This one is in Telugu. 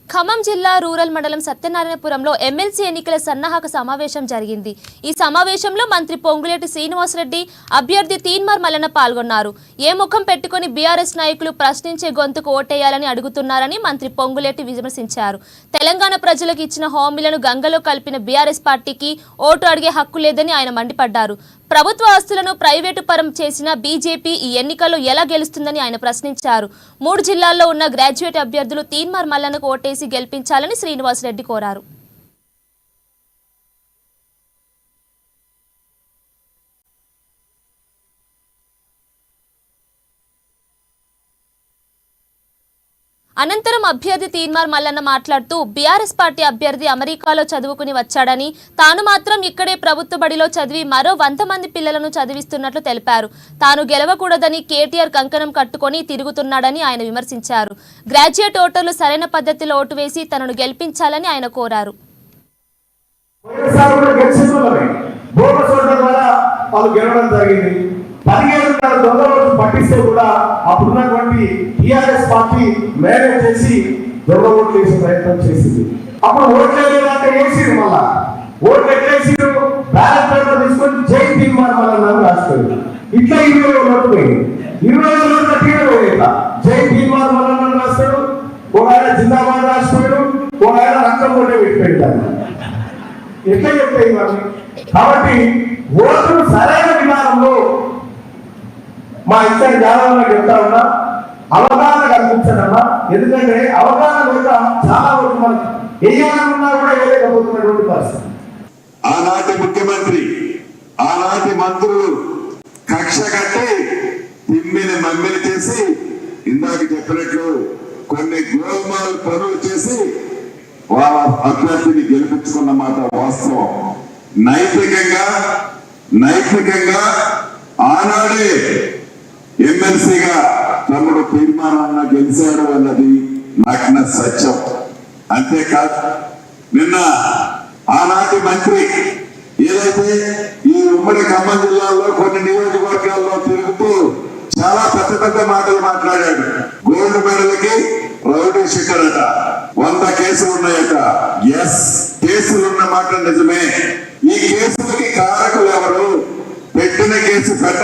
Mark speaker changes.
Speaker 1: ఖమ్మం జిల్లా రూరల్ మండలం సత్యనారాయణపురంలో ఎమ్మెల్సీ ఎన్నికల సన్నాహక సమావేశం జరిగింది। ఈ సమావేశంలో మంత్రి పొంగులేటి శ్రీనివాసరెడ్డి, అభ్యర్థి తీన్మార్ మల్లన్న పాల్గొన్నారు। ఏ ముఖం పెట్టుకొని బీఆర్ఎస్ నాయకులు ప్రశ్నించే గొంతుకు ఓటేయాలని అడుగుతున్నారని మంత్రి పొంగులేటి విమర్శించారు। తెలంగాణ ప్రజలకు ఇచ్చిన హామీలను గంగలో కలిపిన బీఆర్ఎస్ పార్టీకి ఓటు అడిగే హక్కు లేదని ఆయన మండిపడ్డారు। ప్రభుత్వ ఆస్తులను ప్రైవేటు పరం చేసిన బీజేపీ ఈ ఎన్నికల్లో ఎలా గెలుస్తుందని ఆయన ప్రశ్నించారు। 3 జిల్లాల్లో ఉన్న గ్రాడ్యుయేట్ అభ్యర్థులు తీన్మార్ మల్లన్నకు ఓటేసి గెలిపించాలని శ్రీనివాసరెడ్డి కోరారు। అనంతరం అభ్యర్థి తీన్మార్ మల్లన్న మాట్లాడుతూ బీఆర్ఎస్ పార్టీ అభ్యర్థి అమెరికాలో చదువుకుని వచ్చాడని, తాను మాత్రం ఇక్కడే ప్రభుత్వ బడిలో చదివి మరో 100 మంది పిల్లలను చదివిస్తున్నట్లు తెలిపారు। తాను గెలవకూడదని కేటీఆర్ కంకణం కట్టుకొని తిరుగుతున్నాడని ఆయన విమర్శించారు। గ్రాడ్యుయేట్ ఓటర్లు సరైన పద్ధతిలో ఓటు వేసి తనను గెలిపించాలని ఆయన కోరారు।
Speaker 2: పట్టిస్తే కూడా అప్పుడున్నటువంటి టీఆర్ఎస్ పార్టీ మేనేజ్ చేసి దొంగ ఓట్లు వేసే ప్రయత్నం చేసింది। అప్పుడు ఓట్లు వేయడానికి వేసిరు, మళ్ళా ఓట్లు ఎట్లేసిరు, బ్యాలెట్ పేపర్ తీసుకొని జై తీన్మార్ మల్లన్న రాస్తారు। ఇట్లా 20 ఓట్లు పోయింది, 20 ఓట్ల తీవ్ర జై తీన్మార్ మల్లన్న రాస్తాడు, ఒక ఆయన జిందాబాద్ రాస్తాడు, ఒక ఆయన రక్తం ఓటే పెట్టి పెడతాడు। ఎట్లా చెప్తాయి ఇవన్నీ? కాబట్టి ఓట్లు సరైన విధానంలో మా ఇద్దరి జాలంలో చెప్తా ఉన్నా, అవగాహన కల్పించడమ్మా। ఎందుకంటే అవగాహన లేక చాలా వరకు మనం వేయాలన్నా కూడా వేయలేకపోతున్నటువంటి పరిస్థితి।
Speaker 3: ఆనాటి ముఖ్యమంత్రి, ఆనాటి మంత్రులు కక్ష కట్టి తిమ్మిని మమ్మిని చేసి, ఇందాక చెప్పినట్లు కొన్ని గోల్మాల్ పనులు చేసి వాళ్ళ అభ్యర్థిని గెలిపించుకున్న మాట వాస్తవం। నైతికంగా ఆనాడే ఎమ్మెల్సీగా తమ్ముడు తీన్మార్ అన్న గెలిచాడు అన్నది నగ్న సత్యం। అంతేకాదు, నిన్న ఆనాటి మంత్రి ఏదైతే ఈ ఉమ్మడి ఖమ్మం జిల్లాలో కొన్ని నియోజకవర్గాల్లో తిరుగుతూ చాలా పెద్ద మాటలు మాట్లాడాడు। గోల్డ్ మెడల్కి రౌడీ షీటర్ అట, 100 కేసులు ఉన్నాయట। ఎస్, కేసులున్న మాట నిజమే। ఈ కేసులకి కారకులు ఎవరు? పెట్టిన కేసు పెట్ట